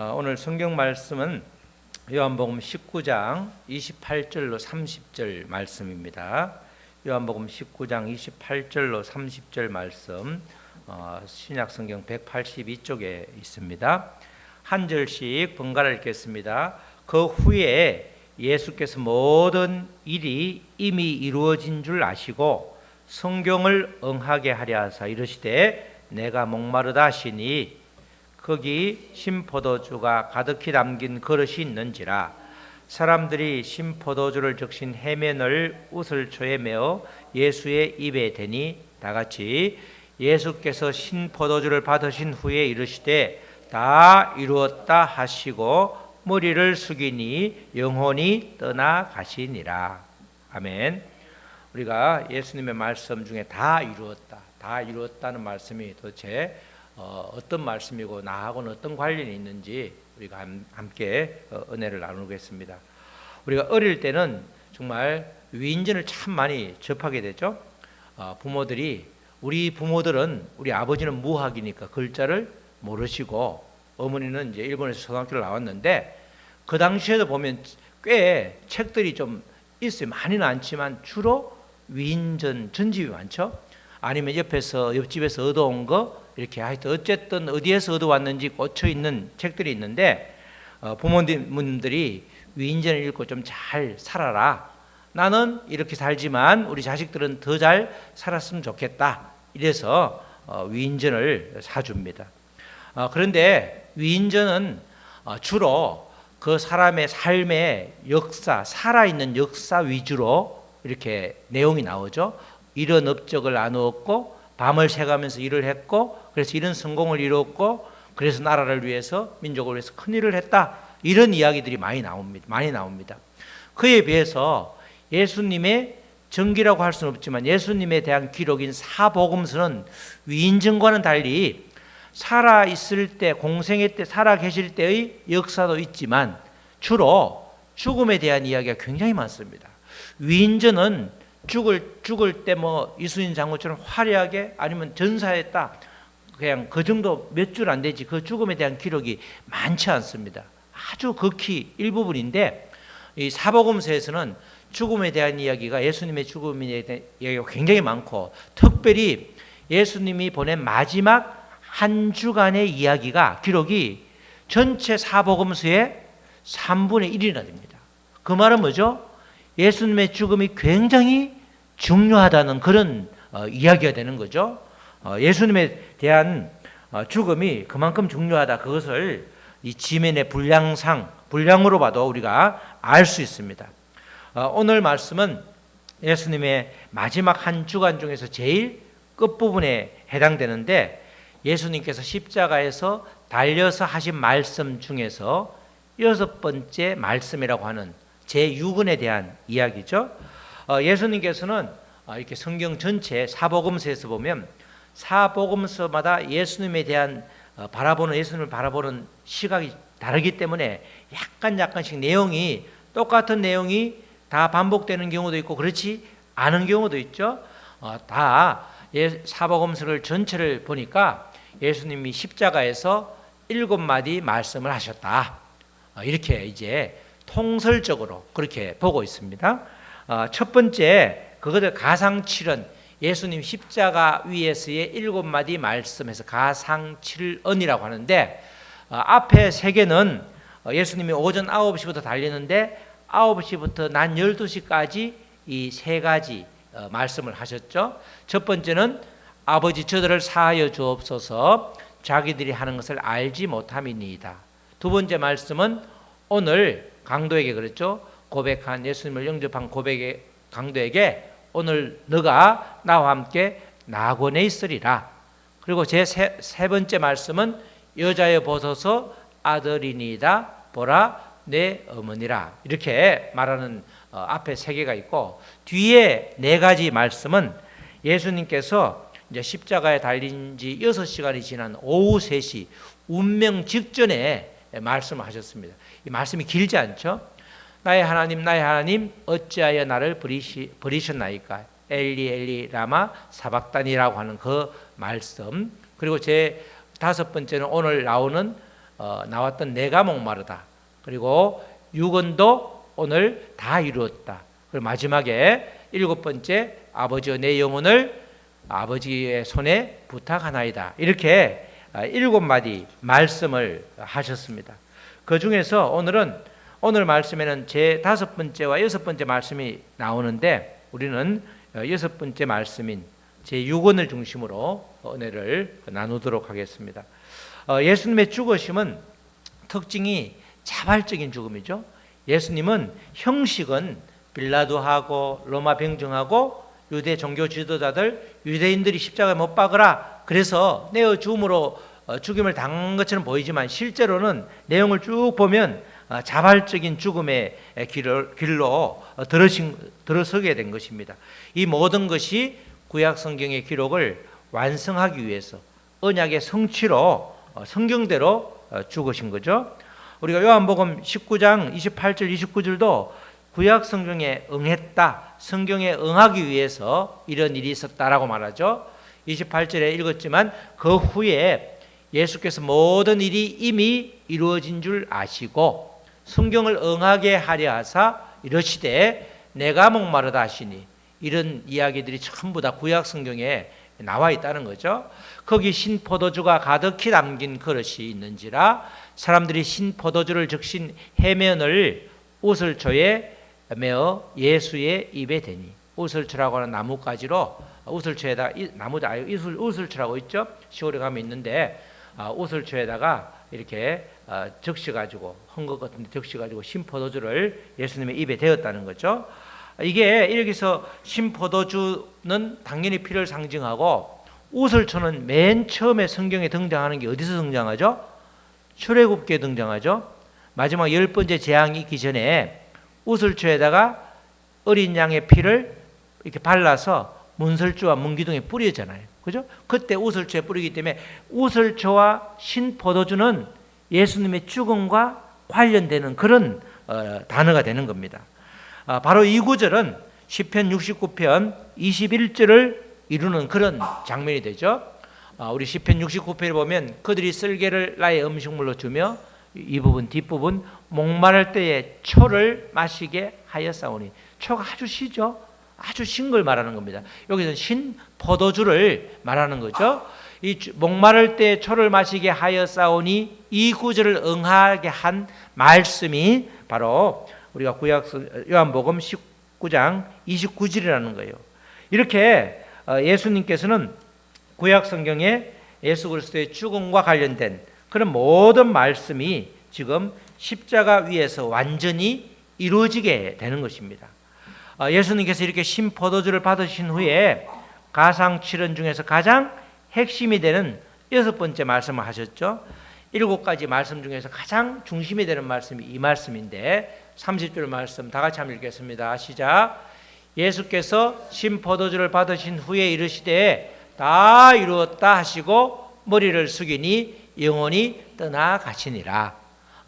오늘 성경 말씀은 요한복음 19장 28절로 30절 말씀입니다. 요한복음 19장 28절로 30절 말씀 신약 성경 182쪽에 있습니다. 한 절씩 번갈아 읽겠습니다. 그 후에 예수께서 모든 일이 이미 이루어진 줄 아시고 성경을 응하게 하려 하사 이르시되 내가 목마르다 하시니 거기 신포도주가 가득히 담긴 그릇이 있는지라. 사람들이 신포도주를 적신 해면을 우슬초에 메어 예수의 입에 대니 다같이 예수께서 신포도주를 받으신 후에 이르시되 다 이루었다 하시고 머리를 숙이니 영혼이 떠나가시니라. 아멘. 우리가 예수님의 말씀 중에 다 이루었다는 말씀이 도대체 어떤 말씀이고 나하고는 어떤 관련이 있는지 우리가 함께 은혜를 나누겠습니다. 우리가 어릴 때는 정말 위인전을 참 많이 접하게 되죠. 우리 부모들은 우리 아버지는 무학이니까 글자를 모르시고 어머니는 이제 일본에서 초등학교를 나왔는데 그 당시에도 보면 꽤 책들이 좀 있어요. 많이는 않지만 주로 위인전 전집이 많죠. 아니면 옆집에서 얻어온 거 이렇게 하여튼 어쨌든 어디에서 얻어왔는지 꽂혀 있는 책들이 있는데 부모님들이 위인전을 읽고 좀 잘 살아라. 나는 이렇게 살지만 우리 자식들은 더 잘 살았으면 좋겠다. 이래서 위인전을 사줍니다. 그런데 위인전은 주로 그 사람의 삶의 역사, 살아있는 역사 위주로 이렇게 내용이 나오죠. 이런 업적을 나누었고 밤을 새가면서 일을 했고 그래서 이런 성공을 이루었고 그래서 나라를 위해서 민족을 위해서 큰 일을 했다. 이런 이야기들이 많이 나옵니다. 그에 비해서 예수님의 전기라고 할 수는 없지만 예수님에 대한 기록인 사복음서는 위인전과는 달리 살아있을 때 공생애 때 살아계실 때의 역사도 있지만 주로 죽음에 대한 이야기가 굉장히 많습니다. 위인전은 죽을 때 이순신 장군처럼 화려하게 아니면 전사했다. 그냥 그 정도 몇 줄 안 되지. 그 죽음에 대한 기록이 많지 않습니다. 아주 극히 일부분인데 이 사복음서에서는 죽음에 대한 이야기가 예수님의 죽음에 대한 이야기가 굉장히 많고 특별히 예수님이 보낸 마지막 한 주간의 이야기가 기록이 전체 사복음서의 3분의 1이나 됩니다. 그 말은 뭐죠? 예수님의 죽음이 굉장히 중요하다는 그런 이야기가 되는 거죠. 예수님에 대한 죽음이 그만큼 중요하다. 그것을 이 지면의 분량으로 봐도 우리가 알 수 있습니다. 오늘 말씀은 예수님의 마지막 한 주간 중에서 제일 끝부분에 해당되는데 예수님께서 십자가에서 달려서 하신 말씀 중에서 6번째 말씀이라고 하는 제6은에 대한 이야기죠. 예수님께서는 이렇게 성경 전체 사복음서에서 보면 사복음서마다 예수님에 대한 예수님을 바라보는 시각이 다르기 때문에 약간씩 내용이 똑같은 내용이 다 반복되는 경우도 있고 그렇지 않은 경우도 있죠. 다 사복음서를 전체를 보니까 예수님이 십자가에서 7마디 말씀을 하셨다. 이렇게 이제 통설적으로 그렇게 보고 있습니다. 첫 번째 그것을 가상칠언 예수님 십자가 위에서의 7마디 말씀에서 가상칠언이라고 하는데 앞에 세 개는 예수님이 오전 9시부터 달리는데 9시부터 낮 12시까지 이 세 가지 말씀을 하셨죠. 첫 번째는 아버지 저들을 사하여 주옵소서 자기들이 하는 것을 알지 못함이니이다. 두 번째 말씀은 오늘 강도에게 그랬죠. 고백한 예수님을 영접한 고백의 강도에게 오늘 너가 나와 함께 낙원에 있으리라. 그리고 제 세 번째 말씀은 여자여 보소서 아들이니이다 보라 내 어머니라. 이렇게 말하는 앞에 세 개가 있고 뒤에 네 가지 말씀은 예수님께서 이제 십자가에 달린 지 6시간이 지난 오후 3시 운명 직전에 말씀을 하셨습니다. 이 말씀이 길지 않죠? 나의 하나님 어찌하여 나를 버리셨나이까 엘리 엘리 라마 사박단이라고 하는 그 말씀. 그리고 제 5번째는 오늘 나오는 나왔던 내가 목마르다. 그리고 6원도 오늘 다 이루었다. 그리고 마지막에 7번째 아버지여 내 영혼을 아버지의 손에 부탁하나이다. 이렇게 7마디 말씀을 하셨습니다. 그 중에서 오늘 말씀에는 제 5번째와 6번째 말씀이 나오는데 우리는 6번째 말씀인 제 6원을 중심으로 은혜를 나누도록 하겠습니다. 예수님의 죽으심은 특징이 자발적인 죽음이죠. 예수님은 형식은 빌라도하고 로마 병정하고 유대 종교 지도자들 유대인들이 십자가에 못 박으라 그래서 내어 죽음으로 죽임을 당한 것처럼 보이지만 실제로는 내용을 쭉 보면 자발적인 죽음의 길로 들어서게 된 것입니다. 이 모든 것이 구약 성경의 기록을 완성하기 위해서 언약의 성취로 성경대로 죽으신 거죠. 우리가 요한복음 19장 28절 29절도 구약 성경에 응했다, 성경에 응하기 위해서 이런 일이 있었다라고 말하죠. 28절에 읽었지만 그 후에 예수께서 모든 일이 이미 이루어진 줄 아시고 성경을 응하게 하려 하사 이러시되 내가 목마르다 하시니 이런 이야기들이 전부 다 구약 성경에 나와 있다는 거죠. 거기 신포도주가 가득히 담긴 그릇이 있는지라 사람들이 신포도주를 적신 해면을 우슬초에 메어 예수의 입에 대니 우슬초라고 하는 나뭇가지로 우슬초에다 우슬초라고 있죠. 시골에 가면 있는데 우슬초에다가 이렇게 적셔가지고 헝겊 같은데 적셔가지고 신포도주를 예수님의 입에 대었다는 거죠. 이게 여기서 신포도주는 당연히 피를 상징하고 우슬초는 맨 처음에 성경에 등장하는 게 어디서 등장하죠? 출애굽기에 등장하죠. 마지막 10번째 재앙이 있기 전에 우슬초에다가 어린 양의 피를 이렇게 발라서 문설주와 문기둥에 뿌리잖아요. 그죠? 그때 우슬초에 뿌리기 때문에 우슬초와 신포도주는 예수님의 죽음과 관련되는 그런 단어가 되는 겁니다. 바로 이 구절은 시편 69편 21절을 이루는 그런 장면이 되죠. 우리 시편 69편에 보면 그들이 쓸개를 나의 음식물로 주며 이 부분 뒷부분 목마를 때에 초를 마시게 하였사오니 초가 아주 시죠. 아주 신 걸 말하는 겁니다. 여기서는 신 포도주를 말하는 거죠. 이 목마를 때에 초를 마시게 하였사오니 이 구절을 응하게 한 말씀이 바로 우리가 구약 요한복음 19장 29절이라는 거예요. 이렇게 예수님께서는 구약 성경에 예수 그리스도의 죽음과 관련된 그런 모든 말씀이 지금 십자가 위에서 완전히 이루어지게 되는 것입니다. 예수님께서 이렇게 신포도주를 받으신 후에 가상칠언 중에서 가장 핵심이 되는 6번째 말씀을 하셨죠. 7가지 말씀 중에서 가장 중심이 되는 말씀이 이 말씀인데 30절 말씀 다 같이 한번 읽겠습니다. 시작. 예수께서 신포도주를 받으신 후에 이르시되 다 이루었다 하시고 머리를 숙이니 영혼이 떠나가시니라.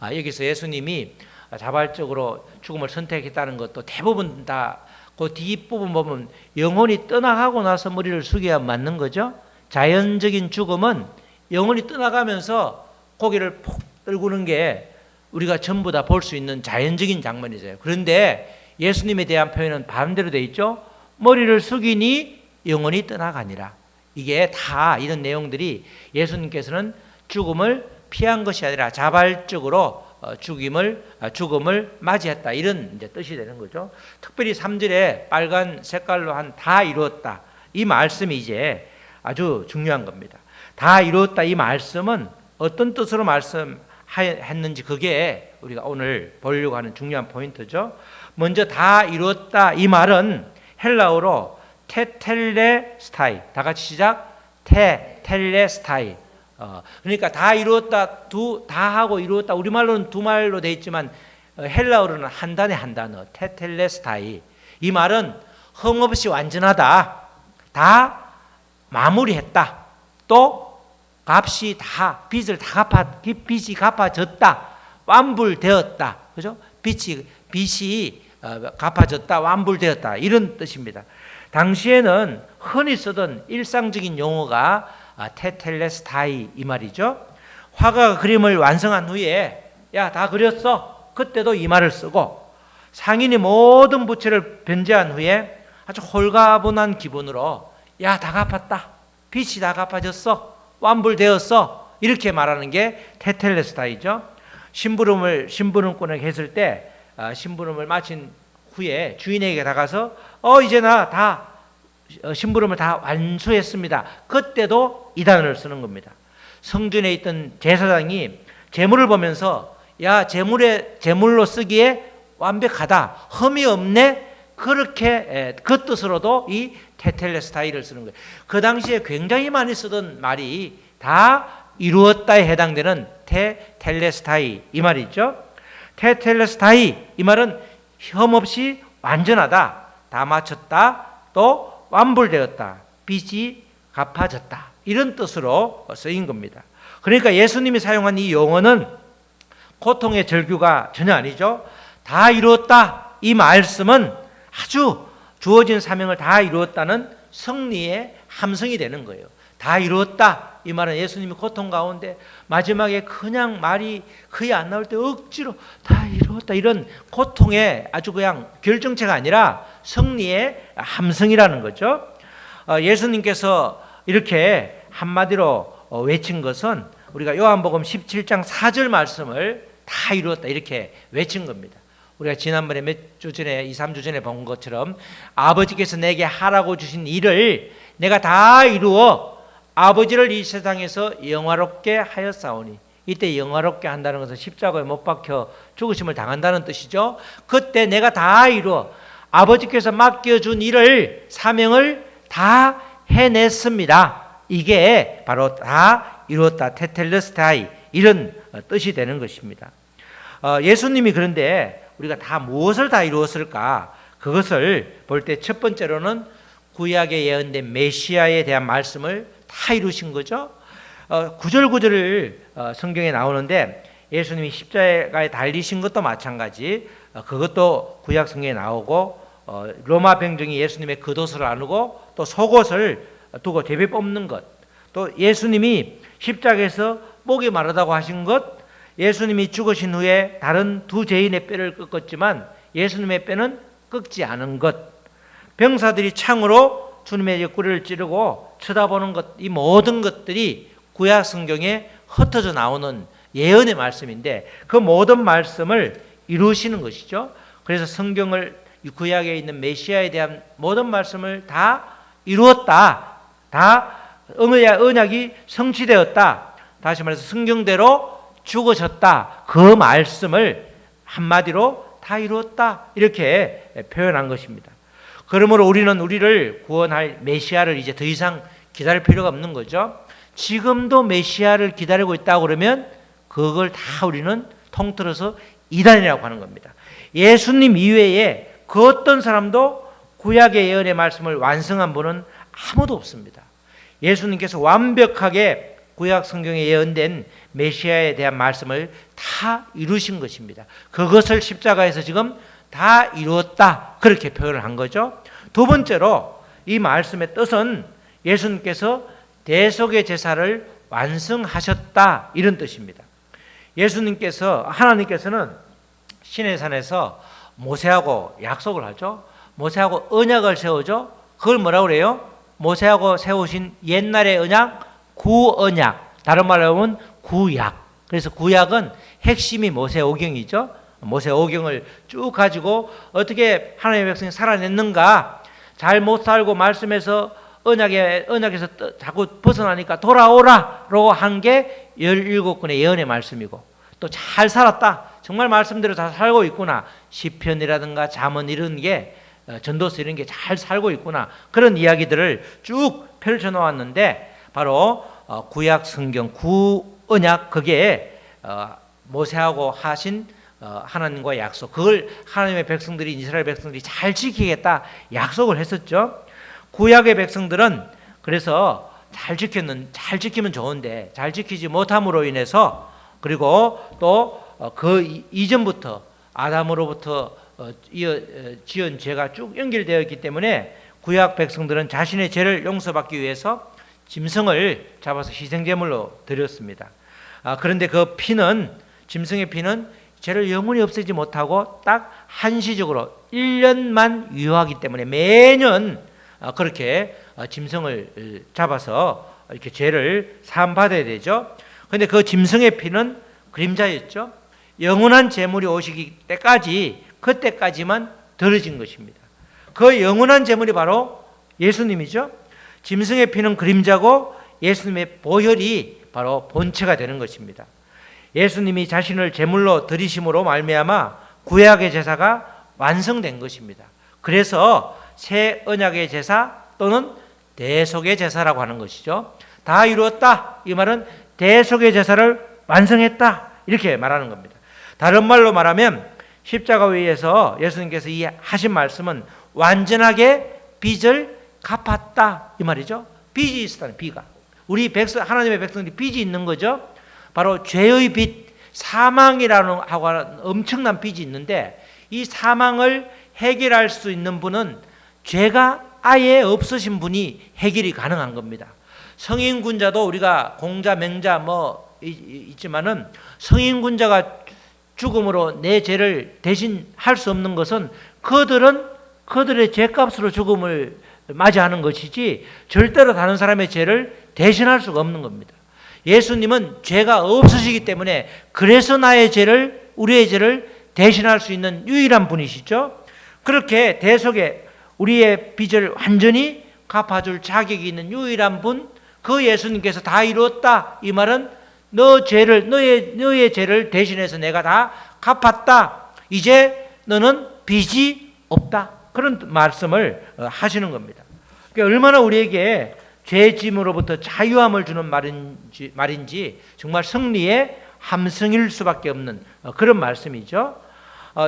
여기서 예수님이 자발적으로 죽음을 선택했다는 것도 대부분 다 그 뒷부분 보면 영혼이 떠나가고 나서 머리를 숙여야 맞는 거죠. 자연적인 죽음은 영혼이 떠나가면서 고개를 푹 떨구는 게 우리가 전부 다 볼 수 있는 자연적인 장면이죠. 그런데 예수님에 대한 표현은 반대로 되어 있죠. 머리를 숙이니 영혼이 떠나가니라. 이게 다 이런 내용들이 예수님께서는 죽음을 피한 것이 아니라 자발적으로 죽음을 맞이했다. 이런 이제 뜻이 되는 거죠. 특별히 3절에 빨간 색깔로 한 다 이루었다. 이 말씀이 이제 아주 중요한 겁니다. 다 이루었다. 이 말씀은 어떤 뜻으로 말씀했는지 그게 우리가 오늘 보려고 하는 중요한 포인트죠. 먼저 다 이루었다. 이 말은 헬라어로 테텔레스타이. 다 같이 시작. 테텔레스타이. 그러니까 다 이루었다, 다 하고 이루었다. 우리말로는 두 말로 되어 있지만 헬라어로는 한 단에 한 단어, 테텔레스타이. 이 말은 흠없이 완전하다, 다 마무리했다, 또 값이 다 빚이 갚아졌다, 완불되었다, 그죠? 빚이 갚아졌다, 완불되었다 이런 뜻입니다. 당시에는 흔히 쓰던 일상적인 용어가 테텔레스타이 이 말이죠. 화가 그림을 완성한 후에 야, 다 그렸어. 그때도 이 말을 쓰고 상인이 모든 부채를 변제한 후에 아주 홀가분한 기분으로 야, 다 갚았다. 빚이 다 갚아졌어. 완불되었어. 이렇게 말하는 게 테텔레스타이죠. 심부름꾼에게 했을 때 심부름을 마친 후에 주인에게 다가서 이제 나 다 심부름을 다 완수했습니다. 그때도 이 단어를 쓰는 겁니다. 성전에 있던 제사장이 재물을 보면서 야, 재물로 쓰기에 완벽하다. 흠이 없네. 그렇게 그 뜻으로도 이 테텔레스타이를 쓰는 거예요. 그 당시에 굉장히 많이 쓰던 말이 다 이루었다에 해당되는 테텔레스타이 이 말이죠. 테텔레스타이 이 말은 혐 없이 완전하다, 다 마쳤다, 또 완불되었다, 빚이 갚아졌다 이런 뜻으로 쓰인 겁니다. 그러니까 예수님이 사용한 이 용어는 고통의 절규가 전혀 아니죠. 다 이루었다 이 말씀은 아주 주어진 사명을 다 이루었다는 승리의 함성이 되는 거예요. 다 이루었다 이 말은 예수님이 고통 가운데 마지막에 그냥 말이 거의 안 나올 때 억지로 다 이루었다 이런 고통의 아주 그냥 결정체가 아니라 승리의 함성이라는 거죠. 예수님께서 이렇게 한마디로 외친 것은 우리가 요한복음 17장 4절 말씀을 다 이루었다 이렇게 외친 겁니다. 우리가 지난번에 몇 주 전에 2, 3주 전에 본 것처럼 아버지께서 내게 하라고 주신 일을 내가 다 이루어 아버지를 이 세상에서 영화롭게 하였사오니, 이때 영화롭게 한다는 것은 십자가에 못 박혀 죽으심을 당한다는 뜻이죠. 그때 내가 다 이루어 아버지께서 맡겨준 일을 사명을 다 해냈습니다. 이게 바로 다 이루었다 테텔레스타이 이런 뜻이 되는 것입니다. 예수님이 그런데 우리가 다 무엇을 다 이루었을까? 그것을 볼 때 첫 번째로는 구약에 예언된 메시아에 대한 말씀을 다 이루신 거죠. 구절구절을 성경에 나오는데 예수님이 십자가에 달리신 것도 마찬가지, 그것도 구약 성경에 나오고, 로마 병정이 예수님의 겉옷을 나누고 또 속옷을 두고 제비 뽑는 것, 또 예수님이 십자가에서 목이 마르다고 하신 것, 예수님이 죽으신 후에 다른 두 죄인의 뼈를 꺾었지만 예수님의 뼈는 꺾지 않은 것, 병사들이 창으로 주님의 옆구리를 찌르고 쳐다보는 것, 이 모든 것들이 구약 성경에 흩어져 나오는 예언의 말씀인데 그 모든 말씀을 이루시는 것이죠. 그래서 성경을 구약에 있는 메시아에 대한 모든 말씀을 다 이루었다, 다 언약이 성취되었다, 다시 말해서 성경대로 죽으셨다, 그 말씀을 한마디로 다 이루었다 이렇게 표현한 것입니다. 그러므로 우리는 우리를 구원할 메시아를 이제 더 이상 기다릴 필요가 없는 거죠. 지금도 메시아를 기다리고 있다고 그러면 그걸 다 우리는 통틀어서 이단이라고 하는 겁니다. 예수님 이외에 그 어떤 사람도 구약의 예언의 말씀을 완성한 분은 아무도 없습니다. 예수님께서 완벽하게 구약 성경에 예언된 메시아에 대한 말씀을 다 이루신 것입니다. 그것을 십자가에서 지금 다 이루었다 그렇게 표현을 한 거죠. 두 번째로 이 말씀의 뜻은 예수님께서 대속의 제사를 완성하셨다 이런 뜻입니다. 하나님께서는 시내산에서 모세하고 약속을 하죠. 모세하고 언약을 세우죠. 그걸 뭐라고 그래요? 모세하고 세우신 옛날의 언약, 구언약, 다른 말로 하면 구약. 그래서 구약은 핵심이 모세오경이죠. 모세오경을 쭉 가지고 어떻게 하나님의 백성이 살아냈는가, 잘 못 살고 말씀에서 언약에서 자꾸 벗어나니까 돌아오라라고 한 게 17권의 예언의 말씀이고, 또 잘 살았다, 정말 말씀대로 다 살고 있구나, 시편이라든가 잠언 이런 게, 전도서 이런 게 잘 살고 있구나, 그런 이야기들을 쭉 펼쳐 놓았는데 바로 구약 성경 구언약, 그게 모세하고 하신 하나님과 약속, 그걸 하나님의 백성들이, 이스라엘 백성들이 잘 지키겠다 약속을 했었죠. 구약의 백성들은 그래서 잘 지키면 좋은데 잘 지키지 못함으로 인해서, 그리고 또 그 이전부터 아담으로부터 지은 죄가 쭉 연결되어 있기 때문에 구약 백성들은 자신의 죄를 용서받기 위해서 짐승을 잡아서 희생제물로 드렸습니다. 그런데 그 피는, 짐승의 피는 죄를 영원히 없애지 못하고 딱 한시적으로 1년만 유효하기 때문에 매년 그렇게 짐승을 잡아서 이렇게 죄를 사함받아야 되죠. 그런데 그 짐승의 피는 그림자였죠. 영원한 제물이 오시기 때까지, 그때까지만 들어진 것입니다. 그 영원한 제물이 바로 예수님이죠. 짐승의 피는 그림자고 예수님의 보혈이 바로 본체가 되는 것입니다. 예수님이 자신을 제물로 드리심으로 말미암아 구약의 제사가 완성된 것입니다. 그래서 새 언약의 제사 또는 대속의 제사라고 하는 것이죠. 다 이루었다, 이 말은 대속의 제사를 완성했다, 이렇게 말하는 겁니다. 다른 말로 말하면 십자가 위에서 예수님께서 이 하신 말씀은 완전하게 빚을 갚았다, 이 말이죠. 빚이 있었다는, 빚가 우리 하나님의 백성들이 빚이 있는 거죠. 바로 죄의 빚, 사망이라는 하고 하는 엄청난 빚이 있는데, 이 사망을 해결할 수 있는 분은 죄가 아예 없으신 분이 해결이 가능한 겁니다. 성인군자도 우리가 공자, 맹자 있지만은 성인군자가 죽음으로 내 죄를 대신할 수 없는 것은 그들의 죄값으로 죽음을 맞이하는 것이지 절대로 다른 사람의 죄를 대신할 수가 없는 겁니다. 예수님은 죄가 없으시기 때문에 그래서 우리의 죄를 대신할 수 있는 유일한 분이시죠. 그렇게 대속에 우리의 빚을 완전히 갚아줄 자격이 있는 유일한 분, 그 예수님께서 다 이루었다, 이 말은 너의 죄를 대신해서 내가 다 갚았다, 이제 너는 빚이 없다, 그런 말씀을 하시는 겁니다. 그러니까 얼마나 우리에게 죄짐으로부터 자유함을 주는 말인지 정말 승리의 함성일 수밖에 없는 그런 말씀이죠.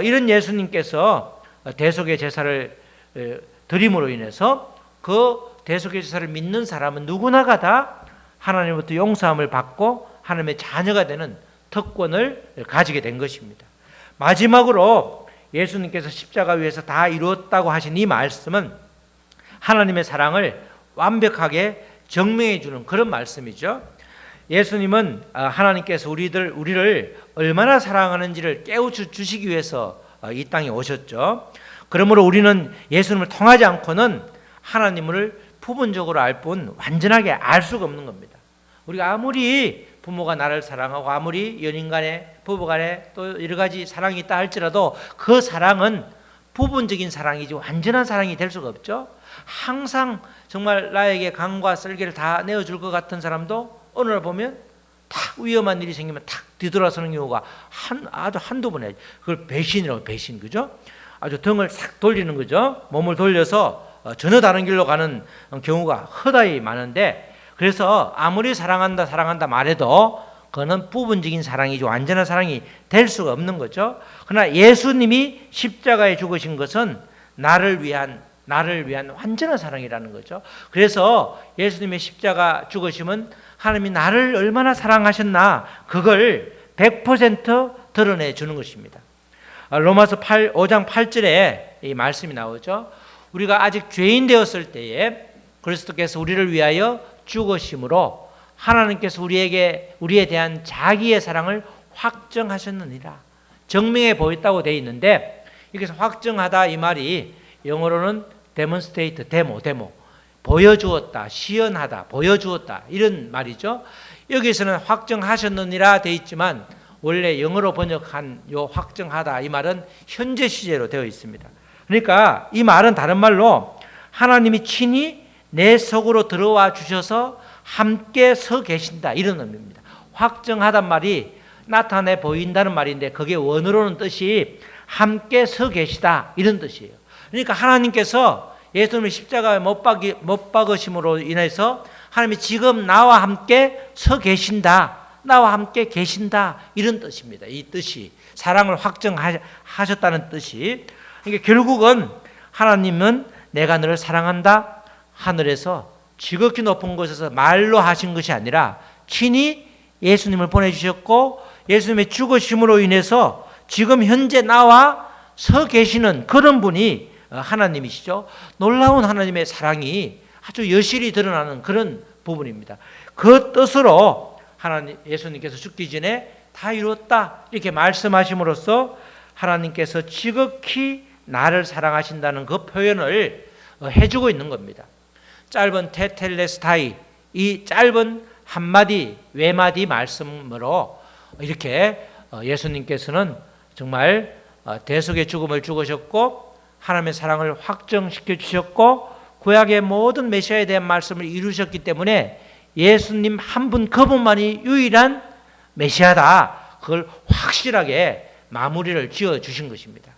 이런 예수님께서 대속의 제사를 드림으로 인해서 그 대속의 제사를 믿는 사람은 누구나가 다 하나님으로부터 용서함을 받고 하나님의 자녀가 되는 특권을 가지게 된 것입니다. 마지막으로 예수님께서 십자가 위에서 다 이루었다고 하신 이 말씀은 하나님의 사랑을 완벽하게 증명해 주는 그런 말씀이죠. 예수님은 하나님께서 우리를 얼마나 사랑하는지를 깨우쳐 주시기 위해서 이 땅에 오셨죠. 그러므로 우리는 예수님을 통하지 않고는 하나님을 부분적으로 알 뿐 완전하게 알 수가 없는 겁니다. 우리가 아무리 부모가 나를 사랑하고 아무리 연인 간에, 부부 간에 또 여러 가지 사랑이 있다 할지라도 그 사랑은 부분적인 사랑이지 완전한 사랑이 될 수가 없죠. 항상 정말 나에게 강과 쓸개를 다 내어줄 것 같은 사람도 어느 날 보면 탁 위험한 일이 생기면 탁 뒤돌아서는 경우가 아주 한두 번 해요. 그걸 배신이라고, 배신, 그죠? 아주 등을 싹 돌리는 거죠. 몸을 돌려서 전혀 다른 길로 가는 경우가 허다히 많은데, 그래서 아무리 사랑한다 말해도 그거는 부분적인 사랑이지 완전한 사랑이 될 수가 없는 거죠. 그러나 예수님이 십자가에 죽으신 것은 나를 위한 완전한 사랑이라는 거죠. 그래서 예수님의 십자가 죽으심은 하나님이 나를 얼마나 사랑하셨나, 그걸 100% 드러내 주는 것입니다. 로마서 5장 8절에 이 말씀이 나오죠. 우리가 아직 죄인 되었을 때에 그리스도께서 우리를 위하여 죽으심으로 하나님께서 우리에 대한 자기의 사랑을 확정하셨느니라. 증명해 보였다고 되어 있는데, 여기서 확정하다 이 말이 영어로는 demonstrate, 데모, 보여주었다, 시연하다, 보여주었다, 이런 말이죠. 여기서는 확정하셨느니라 되어 있지만 원래 영어로 번역한 요 확정하다 이 말은 현재 시제로 되어 있습니다. 그러니까 이 말은 다른 말로 하나님이 친히 내 속으로 들어와 주셔서 함께 서 계신다, 이런 의미입니다. 확정하단 말이 나타내 보인다는 말인데 그게 원어로는 뜻이 함께 서 계시다, 이런 뜻이에요. 그러니까 하나님께서 예수님의 십자가에 못 박으심으로 인해서 하나님이 지금 나와 함께 서 계신다, 나와 함께 계신다, 이런 뜻입니다. 이 뜻이 사랑을 확정하셨다는 뜻이. 그러니까 결국은 하나님은 내가 너를 사랑한다, 하늘에서 지극히 높은 곳에서 말로 하신 것이 아니라 친히 예수님을 보내주셨고 예수님의 죽으심으로 인해서 지금 현재 나와 서 계시는 그런 분이 하나님이시죠. 놀라운 하나님의 사랑이 아주 여실히 드러나는 그런 부분입니다. 그 뜻으로 하나님 예수님께서 죽기 전에 다 이루었다 이렇게 말씀하심으로써 하나님께서 지극히 나를 사랑하신다는 그 표현을 해주고 있는 겁니다. 짧은 테텔레스타이, 이 짧은 한마디 외마디 말씀으로 이렇게 예수님께서는 정말 대속의 죽음을 죽으셨고 하나님의 사랑을 확정시켜 주셨고 구약의 모든 메시아에 대한 말씀을 이루셨기 때문에 예수님 한 분 그분만이 유일한 메시아다, 그걸 확실하게 마무리를 지어 주신 것입니다.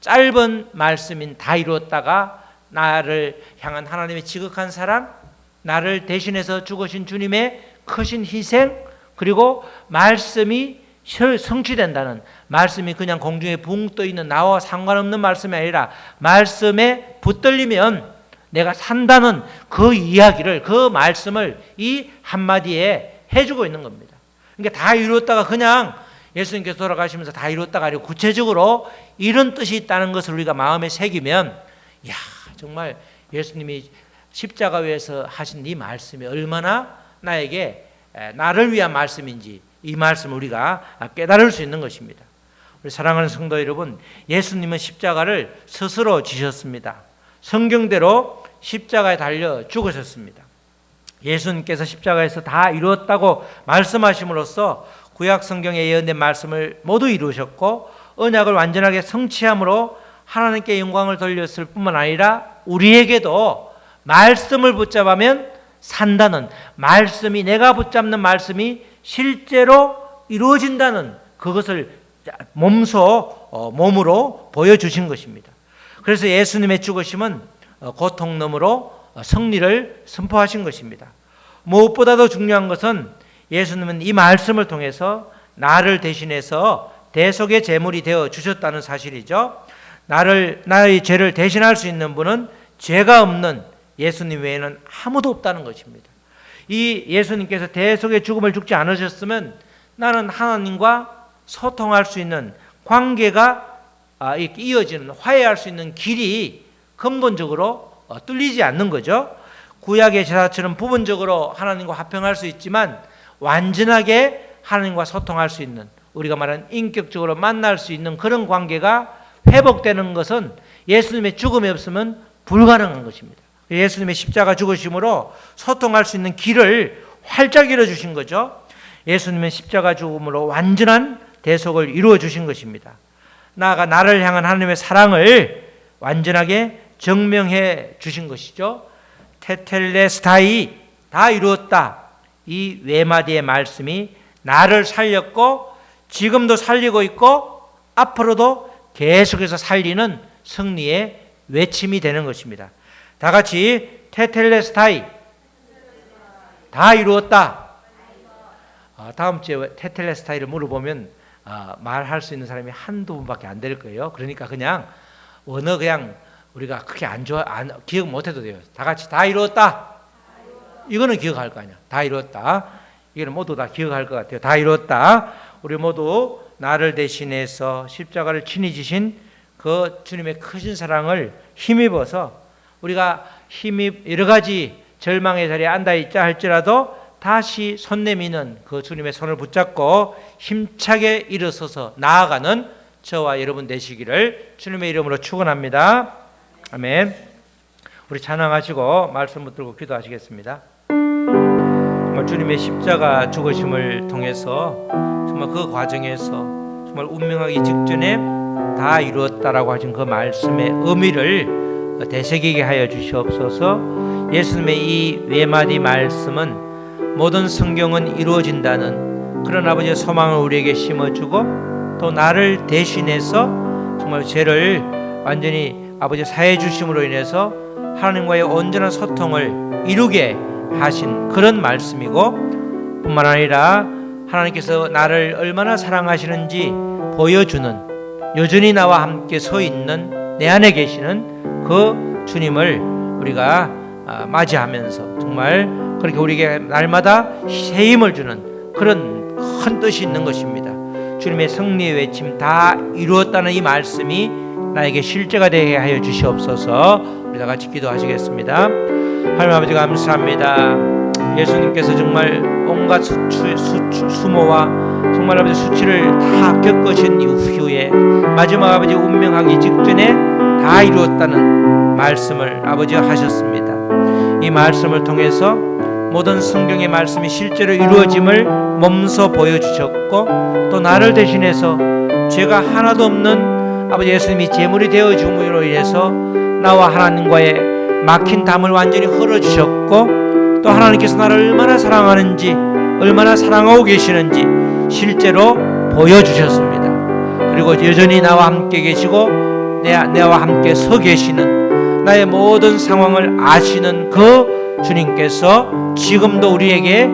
짧은 말씀인 다 이루었다가 나를 향한 하나님의 지극한 사랑, 나를 대신해서 죽으신 주님의 크신 희생, 그리고 말씀이 성취된다는, 말씀이 그냥 공중에 붕 떠있는 나와 상관없는 말씀이 아니라 말씀에 붙들리면 내가 산다는 그 이야기를, 그 말씀을 이 한마디에 해주고 있는 겁니다. 그러니까 다 이루었다가 그냥 예수님께서 돌아가시면서 다 이루었다가 아니고 구체적으로 이런 뜻이 있다는 것을 우리가 마음에 새기면, 야, 정말 예수님이 십자가 위에서 하신 이 말씀이 얼마나 나에게 나를 위한 말씀인지 이 말씀을 우리가 깨달을 수 있는 것입니다. 우리 사랑하는 성도 여러분, 예수님은 십자가를 스스로 지셨습니다. 성경대로 십자가에 달려 죽으셨습니다. 예수님께서 십자가에서 다 이루었다고 말씀하심으로써 구약 성경에 예언된 말씀을 모두 이루셨고 언약을 완전하게 성취함으로 하나님께 영광을 돌렸을 뿐만 아니라 우리에게도 말씀을 붙잡으면 산다는, 말씀이, 내가 붙잡는 말씀이 실제로 이루어진다는 그것을 몸으로 보여주신 것입니다. 그래서 예수님의 죽으심은 고통놈으로 승리를 선포하신 것입니다. 무엇보다도 중요한 것은 예수님은 이 말씀을 통해서 나를 대신해서 대속의 제물이 되어 주셨다는 사실이죠. 나의 죄를 대신할 수 있는 분은 죄가 없는 예수님 외에는 아무도 없다는 것입니다. 이 예수님께서 대속의 죽음을 죽지 않으셨으면 나는 하나님과 소통할 수 있는 관계가 이어지는, 화해할 수 있는 길이 근본적으로 뚫리지 않는 거죠. 구약의 제사처럼 부분적으로 하나님과 화평할 수 있지만 완전하게 하나님과 소통할 수 있는, 우리가 말하는 인격적으로 만날 수 있는 그런 관계가 회복되는 것은 예수님의 죽음이 없으면 불가능한 것입니다. 예수님의 십자가 죽으심으로 소통할 수 있는 길을 활짝 열어주신 거죠. 예수님은 십자가 죽음으로 완전한 대속을 이루어 주신 것입니다. 나아가 나를 향한 하나님의 사랑을 완전하게 증명해 주신 것이죠. 테텔레스타이, 다 이루었다, 이 외마디의 말씀이 나를 살렸고 지금도 살리고 있고 앞으로도 계속해서 살리는 승리의 외침이 되는 것입니다. 다 같이 테텔레스타이, 다 이루었다. 다음 주에 테텔레스타이를 물어보면 말할 수 있는 사람이 한두 분밖에 안 될 거예요. 그러니까 그냥 언어 그냥 우리가 크게 기억 못해도 돼요. 다 같이 다 이루었다. 이거는 기억할 거 아니야. 다 이루었다. 이거는 모두 다 기억할 것 같아요. 다 이루었다. 우리 모두 나를 대신해서 십자가를 친히 지신 그 주님의 크신 사랑을 힘입어서 우리가 여러 가지 절망의 자리에 앉아 있자 할지라도 다시 손 내미는 그 주님의 손을 붙잡고 힘차게 일어서서 나아가는 저와 여러분 되시기를 주님의 이름으로 축원합니다. 아멘. 우리 찬양하시고 말씀 붙들고 기도하시겠습니다. 정말 주님의 십자가 죽으심을 통해서 정말 그 과정에서 정말 운명하기 직전에 다 이루었다라고 하신 그 말씀의 의미를 되새기게 하여 주시옵소서. 예수님의 이 외마디 말씀은 모든 성경은 이루어진다는 그런 아버지의 소망을 우리에게 심어주고 또 나를 대신해서 정말 죄를 완전히 아버지 사해 주심으로 인해서 하나님과의 온전한 소통을 이루게 하신 그런 말씀이고 뿐만 아니라 하나님께서 나를 얼마나 사랑하시는지 보여주는, 여전히 나와 함께 서 있는 내 안에 계시는 그 주님을 우리가 맞이하면서 정말 그렇게 우리에게 날마다 새 힘을 주는 그런 큰 뜻이 있는 것입니다. 주님의 승리의 외침 다 이루었다는 이 말씀이 나에게 실제가 되게 하여 주시옵소서. 우리 다 같이 기도하시겠습니다. 하나님 아버지 감사합니다. 예수님께서 정말 온갖 수모와 정말 아버지 수치를 다 겪으신 이후에 마지막 아버지 운명하기 직전에 다 이루었다는 말씀을 아버지 하셨습니다. 이 말씀을 통해서 모든 성경의 말씀이 실제로 이루어짐을 몸소 보여주셨고 또 나를 대신해서 죄가 하나도 없는 아버지 예수님이 제물이 되어 줌으로 인해서 나와 하나님과의 막힌 담을 완전히 흘러주셨고 또 하나님께서 나를 얼마나 사랑하는지 얼마나 사랑하고 계시는지 실제로 보여주셨습니다. 그리고 여전히 나와 함께 계시고 내와 함께 서 계시는 나의 모든 상황을 아시는 그 주님께서 지금도 우리에게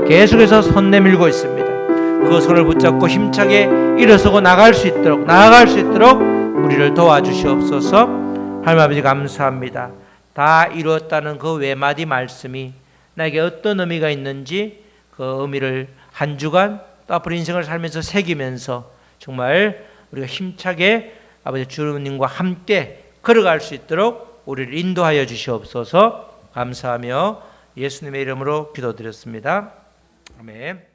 계속해서 손 내밀고 있습니다. 그 손을 붙잡고 힘차게 일어서고 나아갈 수 있도록 우리를 도와주시옵소서. 하나님 아버지 감사합니다. 다 이루었다는 그 외마디 말씀이 나에게 어떤 의미가 있는지 그 의미를 한 주간 또 앞으로 인생을 살면서 새기면서 정말 우리가 힘차게 아버지 주님과 함께 걸어갈 수 있도록 우리를 인도하여 주시옵소서. 감사하며 예수님의 이름으로 기도드렸습니다. 아멘.